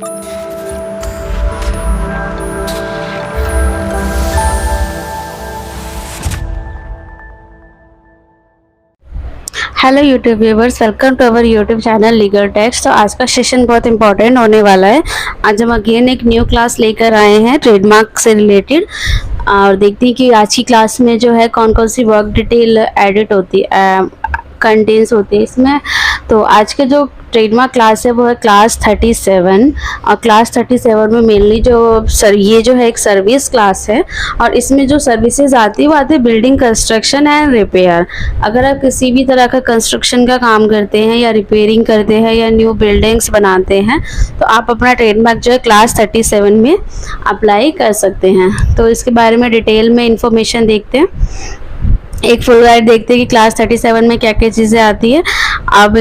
Hello YouTube viewers, welcome to our YouTube channel legal text. तो आज का session बहुत इंपॉर्टेंट होने वाला है। आज हम अगेन एक न्यू क्लास लेकर आए हैं ट्रेडमार्क से रिलेटेड, और देखते हैं कि आज की क्लास में जो है कौन कौन सी वर्क डिटेल एडिट होती कंटेंट्स होते हैं इसमें। तो आज के जो ट्रेडमार्क क्लास है वो है क्लास 37, और क्लास 37 में मेनली ये जो है एक सर्विस क्लास है, और इसमें जो सर्विसेज आती है वो आती है बिल्डिंग कंस्ट्रक्शन एंड रिपेयर। अगर आप किसी भी तरह का कंस्ट्रक्शन का काम करते हैं या रिपेयरिंग करते हैं या न्यू बिल्डिंग्स बनाते हैं तो आप अपना ट्रेडमार्क जो है क्लास 37 में अप्लाई कर सकते हैं। तो इसके बारे में डिटेल में इंफॉर्मेशन देखते हैं, एक फुल गाइड देखते हैं कि क्लास 37 में क्या क्या चीज़ें आती है। अब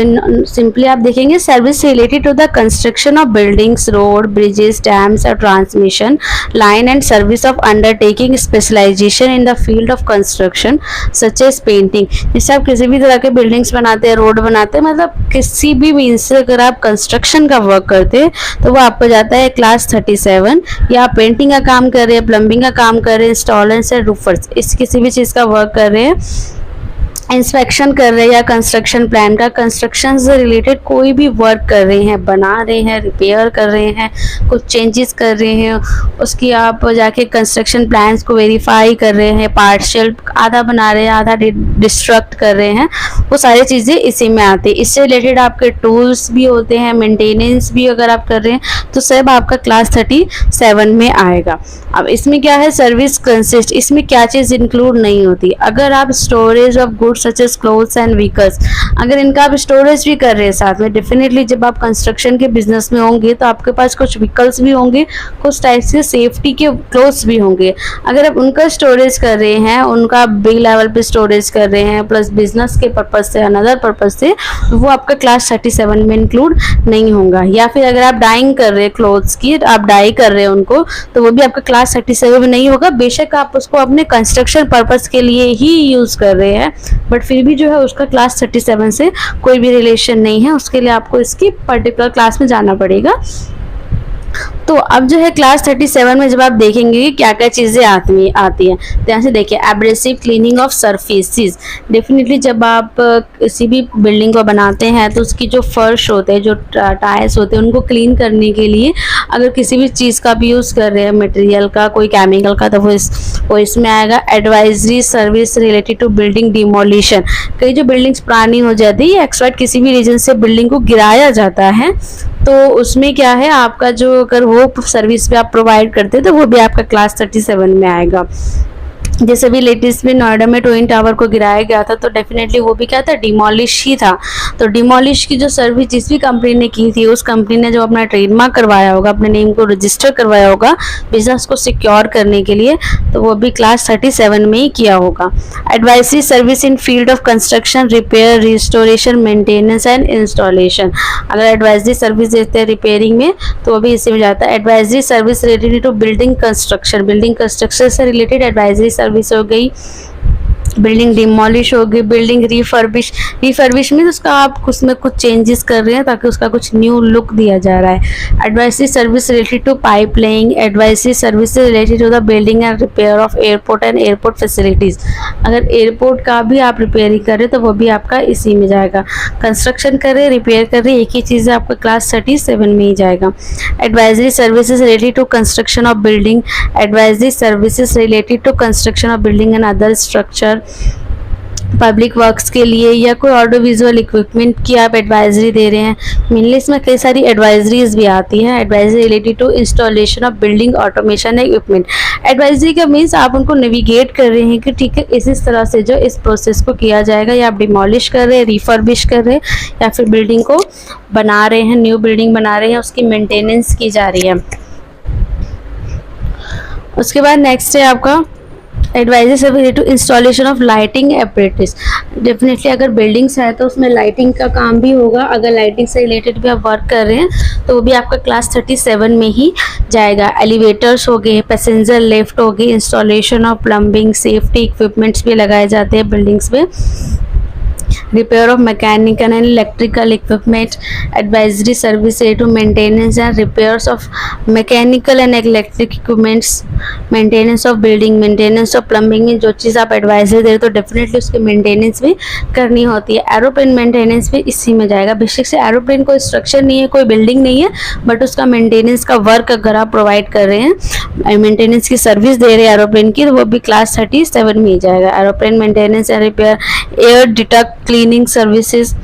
सिंपली आप देखेंगे service related to the construction of buildings, road, bridges, dams और transmission line and service of undertaking specialisation in the field of construction such as painting. जैसे आप किसी भी तरह के बिल्डिंग्स बनाते हैं, रोड बनाते हैं, मतलब किसी भी मीन्स से अगर आप कंस्ट्रक्शन का वर्क करते हैं तो वो आपको जाता है क्लास 37। या आप पेंटिंग का काम कर रहे हैं, प्लम्बिंग का काम कर रहे हैं, इंस्टॉलर्स या रूफर्स, इस किसी भी चीज़ का वर्क कर रहे हैं, इंस्पेक्शन कर रहे हैं या कंस्ट्रक्शन प्लान का, कंस्ट्रक्शन से रिलेटेड कोई भी वर्क कर रहे हैं, बना रहे हैं, रिपेयर कर रहे हैं, कुछ चेंजेस कर रहे हैं, उसकी आप जाके कंस्ट्रक्शन प्लान्स को वेरीफाई कर रहे हैं, पार्शियल आधा बना रहे हैं, आधा डिस्ट्रक्ट कर रहे हैं, वो सारी चीज़ें इसी में आती है। इससे रिलेटेड आपके टूल्स भी होते हैं, मेंटेनेंस भी अगर आप कर रहे हैं तो सब आपका क्लास 37 में आएगा। अब इसमें क्या है, सर्विस कंसिस्ट, इसमें क्या चीज़ इंक्लूड नहीं होती। अगर आप storage of goods such as clothes and vehicles, अगर इनका आप स्टोरेज भी कर रहे हैं साथ में, डेफिनेटली जब आप कंस्ट्रक्शन के बिजनेस में होंगे तो आपके पास कुछ व्हीकल्स भी होंगे, कुछ टाइप से सेफ्टी के क्लोथ्स भी होंगे। अगर आप उनका स्टोरेज कर रहे हैं, उनका बिग लेवल पे स्टोरेज कर रहे हैं प्लस बिजनेस के पर्पज से, अनदर पर्पज से, तो वो आपका क्लास 37 में इंक्लूड नहीं होगा। या फिर अगर आप डाइंग कर रहे हैं क्लोथ्स की, आप डाई कर रहे हैं उनको, तो वो भी आपका क्लास 37 में नहीं होगा। बेशक आप उसको अपने कंस्ट्रक्शन पर्पज के लिए ही यूज कर रहे हैं, बट फिर भी जो है उसका क्लास 37 से कोई भी रिलेशन नहीं है, उसके लिए आपको इसकी पर्टिकुलर क्लास में जाना पड़ेगा। तो अब जो है क्लास 37 में जब आप देखेंगे कि क्या क्या चीज़ें आती हैं, तो यहाँ से देखिए abrasive cleaning of surfaces. Definitely जब आप किसी भी बिल्डिंग को बनाते हैं तो उसकी जो फर्श होते हैं, जो टाइल्स होते हैं, उनको क्लीन करने के लिए अगर किसी भी चीज़ का भी यूज़ कर रहे हैं, मटेरियल का, कोई केमिकल का, तो वो इसमें आएगा। Advisory service related to building demolition, कई जो बिल्डिंग्स पुरानी हो जाती है, एक्सपर्ट किसी भी रीजन से बिल्डिंग को गिराया जाता है, तो उसमें क्या है आपका जो अगर वो सर्विस भी आप प्रोवाइड करते हैं तो वो भी आपका क्लास 37 में आएगा। जैसे भी लेटेस्ट में नोएडा में ट्विन टावर को गिराया गया था तो डेफिनेटली वो भी क्या था, डिमोलिश ही था। तो डिमोलिश की जो सर्विस जिस भी कंपनी ने की थी, उस कंपनी ने जो अपना ट्रेडमार्क करवाया होगा, अपने नेम को रजिस्टर करवाया होगा बिजनेस को सिक्योर करने के लिए, तो वो भी क्लास 37 में ही किया होगा। Advisory service in field of construction, repair, restoration, maintenance and installation, अगर एडवाइजरी सर्विस देते हैं रिपेयरिंग में तो वो भी इसी में जाता है। Advisory service related to building construction, building construction से रिलेटेड एडवाइजरी सर्विस हो गई। बिल्डिंग डिमोलिश हो गई। बिल्डिंग रिफर्बिश में उसका आप उसमें कुछ चेंजेस कर रहे हैं ताकि उसका कुछ न्यू लुक दिया जा रहा है। Advisory service related to pipe laying, advisory service related to the building and repair of airport and airport facilities, अगर एयरपोर्ट का भी आप रिपेयरिंग कर रहे हैं तो वो भी आपका इसी में जाएगा। कंस्ट्रक्शन कर रहे, रिपेयर कर रहे, एक ही चीज़ है, आपका क्लास 37 में ही जाएगा। Advisory services related to construction of building, advisory services related to construction of building and other structure, public works के लिए या कोई ऑडियो विजुअल इक्विपमेंट की आप एडवाइजरी दे रहे हैं। मेनली इसमें कई सारी एडवाइजरीज भी आती हैं। Advisory related to installation of building automation equipment, advisory का मीन्स आप उनको नेविगेट कर रहे हैं कि ठीक है इस तरह से जो इस प्रोसेस को किया जाएगा, या आप डिमोलिश कर रहे हैं, रिफर्बिश कर रहे हैं, या फिर बिल्डिंग को बना रहे हैं, न्यू बिल्डिंग बना रहे हैं, उसकी मेंटेनेंस की जा रही है। उसके बाद नेक्स्ट है आपका advisory service to installation of lighting apparatus. Definitely अगर बिल्डिंग्स है तो उसमें लाइटिंग का काम भी होगा। अगर लाइटिंग से रिलेटेड भी आप वर्क कर रहे हैं तो वो भी आपका क्लास 37 में ही जाएगा। एलिवेटर्स हो गए, पैसेंजर लिफ्ट हो गई, installation of plumbing, safety equipments भी लगाए जाते हैं बिल्डिंग्स में। repair of mechanical and electrical equipment, advisory service to maintenance and repairs of mechanical and electric equipments, maintenance of building, maintenance of plumbing में जो चीज़ आप एडवाइजरी दे रहे तो डेफिनेटली उसकी मेंटेनेंस भी करनी होती है। एरोप्लेन मेंटेनेंस भी इसी में जाएगा। बेसिक से एरोप्लेन कोई स्ट्रक्चर नहीं है, कोई बिल्डिंग नहीं है, बट उसका मेंटेनेंस का वर्क अगर आप प्रोवाइड कर रहे हैं, मेंटेनेंस की सर्विस दे रहे हैं एरोप्लेन की, तो वो भी क्लास 37 में ही जाएगा। Aeroplane maintenance and repair, air deduct cleaning services,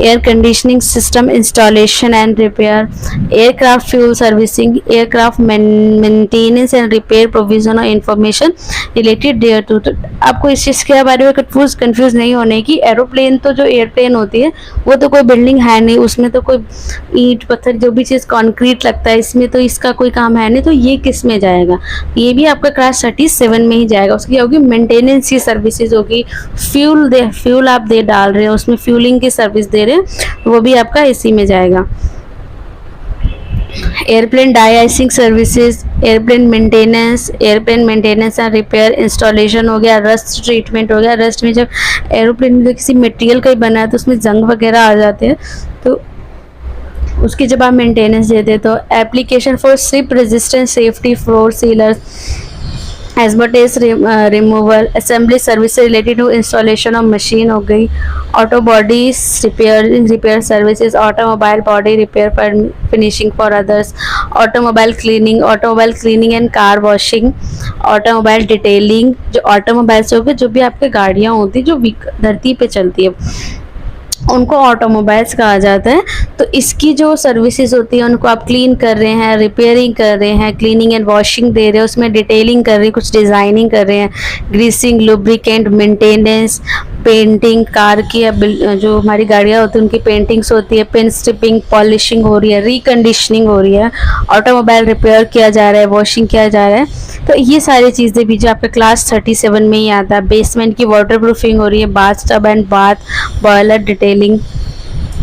air conditioning system installation and repair, aircraft fuel servicing, aircraft maintenance and repair, provision और इंफॉर्मेशन रिलेटेड देयर टू। तो आपको इस चीज़ के बारे में कंफ्यूज नहीं होने की। एरोप्लेन तो जो एयरप्लेन होती है वो तो कोई बिल्डिंग है नहीं, उसमें तो कोई ईंट पत्थर जो भी चीज़ कंक्रीट लगता है, इसमें तो इसका कोई काम है नहीं, तो ये किस में जाएगा? ये भी आपका क्लास 37 में ही जाएगा। उसकी होगी मेंटेनेंस की सर्विसेज होगी, फ्यूल आप डाल रहे हैं, उसमें फ्यूलिंग की सर्विस दे रहे हैं, वो भी आपका इसी में जाएगा। Airplane deicing services, airplane maintenance and repair, installation हो गया, रस्ट ट्रीटमेंट हो गया। रस्ट में जब एरोप्लेन में किसी मटेरियल का ही बना है तो उसमें जंग वगैरह आ जाते हैं, तो उसकी जब आप मेंटेनेंस देते हैं। तो application for slip resistant safety floor sealers, asbestos removal, assembly service related to installation of machine हो गई, auto body repair services, automobile body repair for finishing for others, automobile cleaning and car washing, automobile detailing, जो automobiles हो गए, जो भी आपके गाड़ियाँ होती जो धरती पे चलती है उनको ऑटोमोबाइल्स कहा जाता है। तो इसकी जो सर्विसेज होती है उनको आप क्लीन कर रहे हैं, रिपेयरिंग कर रहे हैं, क्लीनिंग एंड वॉशिंग दे रहे हैं, उसमें डिटेलिंग कर रहे हैं, कुछ डिज़ाइनिंग कर रहे हैं, greasing, lubricant, maintenance, painting, car की जो हमारी गाड़ियाँ होती हैं उनकी पेंटिंग्स होती है, पेन स्ट्रिपिंग, पॉलिशिंग हो रही है, रिकंडीशनिंग हो रही है, ऑटोमोबाइल रिपेयर किया जा रहा है, वॉशिंग किया जा रहा है। तो ये सारी चीज़ें भी जो आपके क्लास 37 में ही आता है। बेसमेंट की वाटर प्रूफिंग हो रही है, bath tub and bath boiler detailing,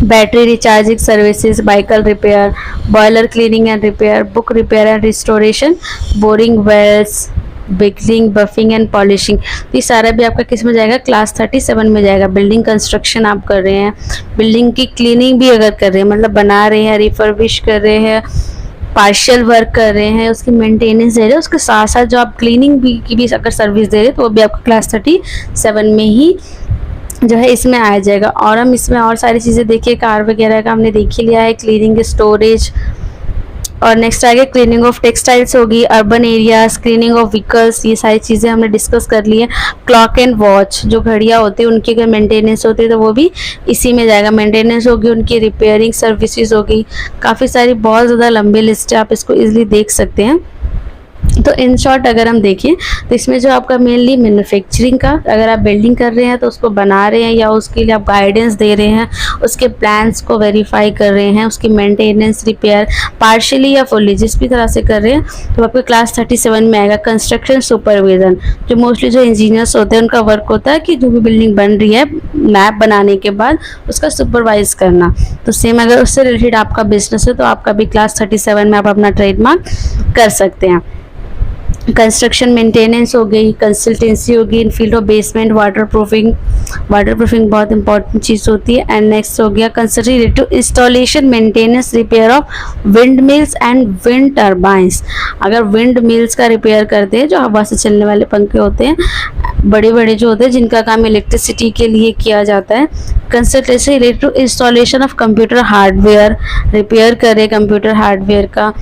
battery recharging services, bicycle repair, boiler cleaning and repair, book repair and restoration, boring wells, बिगलिंग, बफिंग एंड पॉलिशिंग। तो ये सारा भी आपका किस में जाएगा? क्लास 37 में जाएगा। बिल्डिंग कंस्ट्रक्शन आप कर रहे हैं, बिल्डिंग की क्लीनिंग भी अगर कर रहे हैं, मतलब बना रहे हैं, रिफर्बिश कर रहे हैं, पार्शियल वर्क कर रहे हैं, उसकी मेंटेनेंस दे रहे हैं, उसके साथ साथ जो आप क्लीनिंग भी की भी अगर सर्विस दे रहे हैं तो वो भी आपका क्लास 37 में ही जो है इसमें आ जाएगा। और हम इसमें और सारी चीज़ें देखिए, कार वगैरह का हमने देख ही लिया है, क्लीनिंग, स्टोरेज, और नेक्स्ट आगे क्लीनिंग ऑफ टेक्सटाइल्स होगी, urban areas, cleaning of vehicles, ये सारी चीज़ें हमने डिस्कस कर ली है। क्लॉक एंड वॉच, जो घड़ियाँ होती है उनकी अगर मेंटेनेंस होती है तो वो भी इसी में जाएगा। मेंटेनेंस होगी, उनकी रिपेयरिंग सर्विसेज होगी, काफ़ी सारी, बहुत ज़्यादा लंबी लिस्ट है, आप इसको ईजिली देख सकते हैं। तो इन शॉर्ट अगर हम देखें तो इसमें जो आपका मेनली मैन्युफैक्चरिंग का, अगर आप बिल्डिंग कर रहे हैं तो उसको बना रहे हैं या उसके लिए आप गाइडेंस दे रहे हैं, उसके प्लान्स को वेरीफाई कर रहे हैं, उसकी मेंटेनेंस, रिपेयर पार्शियली या फुल्ली जिस भी तरह से कर रहे हैं, तो आपके क्लास 37 में आएगा। कंस्ट्रक्शन सुपरविजन, जो मोस्टली जो इंजीनियर्स होते हैं उनका वर्क होता है कि जो भी बिल्डिंग बन रही है मैप बनाने के बाद उसका सुपरवाइज करना। तो सेम अगर उससे रिलेटेड आपका बिजनेस है तो आपका भी क्लास 37 में आप अपना ट्रेडमार्क कर सकते हैं। कंस्ट्रक्शन मेंटेनेंस हो गई, कंसल्टेंसी होगी in field of basement, water proofing बहुत इंपॉर्टेंट चीज़ होती है। एंड नेक्स्ट हो गया consultancy related to installation, maintenance, repair of wind mills and wind turbines. अगर विंड मिल्स का रिपेयर करते हैं, जो हवा से चलने वाले पंखे होते हैं, बड़े बड़े जो होते हैं जिनका काम इलेक्ट्रिसिटी के लिए किया जाता है। Consultancy related to installation of computer hardware, repair करे कंप्यूटर हार्डवेयर का।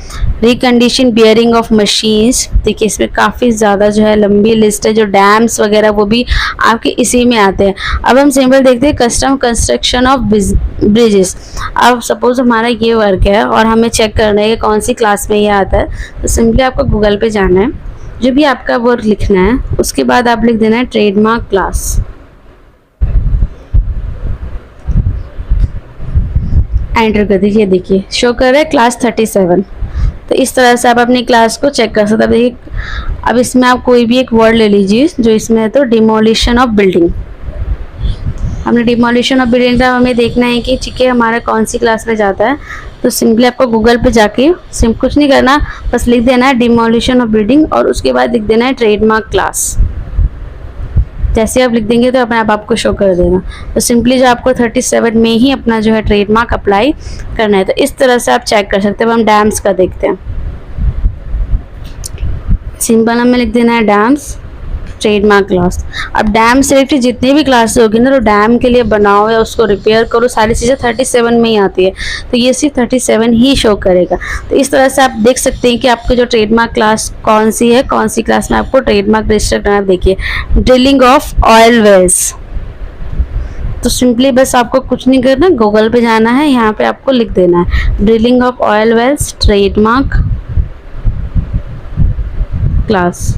रिकंडीशन बियरिंग ऑफ मशीन्स, देखिए इसमें काफ़ी ज़्यादा जो है लंबी लिस्ट है। जो डैम्स वगैरह वो भी आपके इसी में आते हैं। अब हम सिंपल देखते हैं कस्टम कंस्ट्रक्शन ऑफ ब्रिजेस। अब सपोज हमारा ये वर्क है और हमें चेक करना है कि कौन सी क्लास में ये आता है, तो सिंपली आपको गूगल पे जाना है, जो भी आपका वर्क लिखना है, उसके बाद आप लिख देना है ट्रेडमार्क क्लास। एंटर कर दीजिए, देखिए शो कर रहा है क्लास 37। तो इस तरह से आप अपनी क्लास को चेक कर सकते हैं। अब इसमें आप कोई भी एक वर्ड ले लीजिए जो इसमें है, तो डिमोलिशन ऑफ बिल्डिंग। हमने डिमोलिशन ऑफ बिल्डिंग का हमें देखना है कि ठीक है हमारा कौन सी क्लास में जाता है। तो सिंपली आपको गूगल पे जाके कुछ नहीं करना, बस लिख देना है डिमोलिशन ऑफ बिल्डिंग और उसके बाद लिख देना है ट्रेडमार्क क्लास। जैसे आप लिख देंगे तो अपने आप आपको शो कर देगा। तो सिंपली जो आपको 37 में ही अपना जो है ट्रेडमार्क अप्लाई करना है। तो इस तरह से आप चेक कर सकते हैं। अब हम डैम्स का देखते हैं। सिंपल हमें लिख देना है डैम्स ट्रेडमार्क क्लास। अब डैम से रिलेटेड जितनी भी क्लास होगी ना, तो डैम के लिए बनाओ या उसको रिपेयर करो, सारी चीज़ें 37 में ही आती है। तो ये सिर्फ 37 ही शो करेगा। तो इस तरह से आप देख सकते हैं कि आपको जो ट्रेडमार्क क्लास कौन सी है, कौन सी क्लास में आपको ट्रेडमार्क रजिस्टर करना है। देखिए, ड्रिलिंग ऑफ ऑयल वेल्स। तो सिंपली बस आपको कुछ नहीं करना, गूगल पे जाना है, यहाँ पे आपको लिख देना है drilling of oil wells trademark class.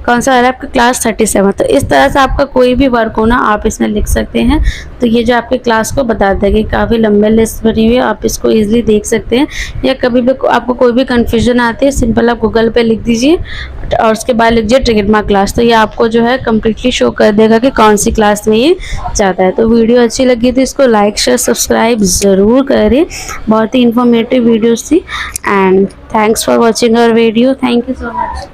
कौन सा आ रहा है आपका? क्लास 37। तो इस तरह से आपका कोई भी वर्क हो ना, आप इसमें लिख सकते हैं। तो ये जो आपके क्लास को बता देगी, काफ़ी लंबे लिस्ट बनी हुई है, आप इसको इजीली देख सकते हैं। या कभी भी आपको कोई भी कन्फ्यूजन आती है, सिंपल आप गूगल पे लिख दीजिए और उसके बाद लिखिए ट्रेडमार्क क्लास। तो ये आपको जो है कम्प्लीटली शो कर देगा कि कौन सी क्लास में ये जाता है। तो वीडियो अच्छी लगी तो इसको लाइक शेयर सब्सक्राइब ज़रूर करें। बहुत ही इंफॉर्मेटिव वीडियोज़ थी। And thanks for watching our video. Thank you so much.